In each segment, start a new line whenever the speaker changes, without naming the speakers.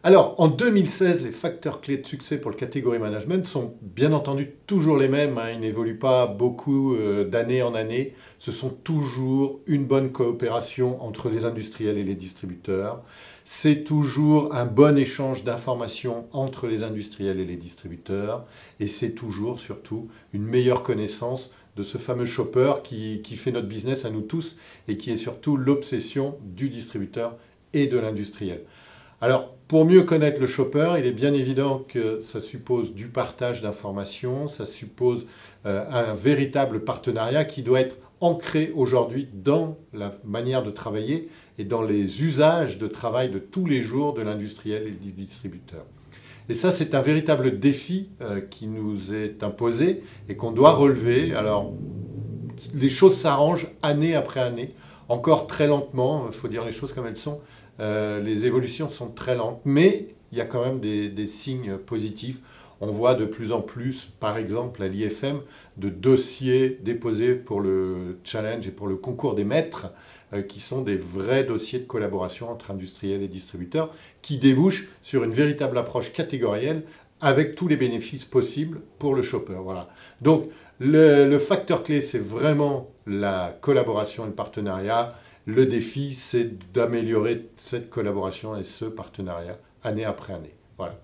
Alors, en 2016, les facteurs clés de succès pour le category management sont bien entendu toujours les mêmes, hein. Ils n'évoluent pas beaucoup d'année en année. Ce sont toujours une bonne coopération entre les industriels et les distributeurs. C'est toujours un bon échange d'informations entre les industriels et les distributeurs. Et c'est toujours, surtout, une meilleure connaissance de ce fameux shopper qui fait notre business à nous tous et qui est surtout l'obsession du distributeur et de l'industriel. Alors, pour mieux connaître le shopper, il est bien évident que ça suppose du partage d'informations, ça suppose un véritable partenariat qui doit être ancré aujourd'hui dans la manière de travailler et dans les usages de travail de tous les jours de l'industriel et du distributeur. Et ça, c'est un véritable défi qui nous est imposé et qu'on doit relever. Alors, les choses s'arrangent année après année, encore très lentement, il faut dire les choses comme elles sont. Les évolutions sont très lentes, mais il y a quand même des signes positifs. On voit de plus en plus, par exemple, à l'IFM, de dossiers déposés pour le challenge et pour le concours des maîtres, qui sont des vrais dossiers de collaboration entre industriels et distributeurs, qui débouchent sur une véritable approche catégorielle avec tous les bénéfices possibles pour le shopper. Voilà. Donc, le facteur clé, c'est vraiment la collaboration et le partenariat. Le défi, c'est d'améliorer cette collaboration et ce partenariat année après année. Voilà.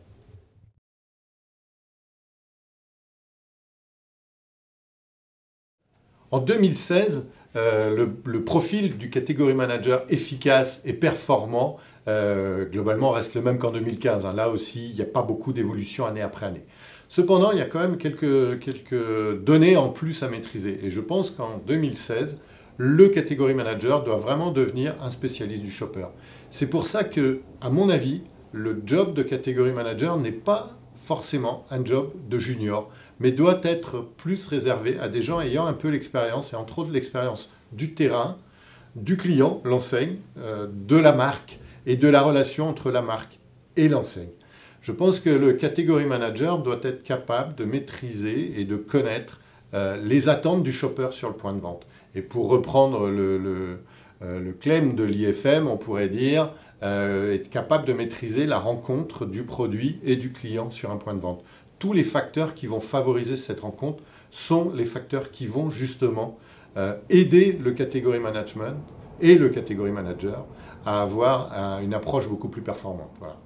En 2016, le profil du category manager efficace et performant, globalement, reste le même qu'en 2015. Hein. Là aussi, il n'y a pas beaucoup d'évolution année après année. Cependant, il y a quand même quelques données en plus à maîtriser. Et je pense qu'en 2016, le category manager doit vraiment devenir un spécialiste du shopper. C'est pour ça que, à mon avis, le job de category manager n'est pas forcément un job de junior, mais doit être plus réservé à des gens ayant un peu l'expérience, et entre autres l'expérience du terrain, du client, l'enseigne, de la marque et de la relation entre la marque et l'enseigne. Je pense que le category manager doit être capable de maîtriser et de connaître les attentes du shopper sur le point de vente. Et pour reprendre le claim de l'IFM, on pourrait dire être capable de maîtriser la rencontre du produit et du client sur un point de vente. Tous les facteurs qui vont favoriser cette rencontre sont les facteurs qui vont justement aider le category management et le category manager à avoir une approche beaucoup plus performante. Voilà.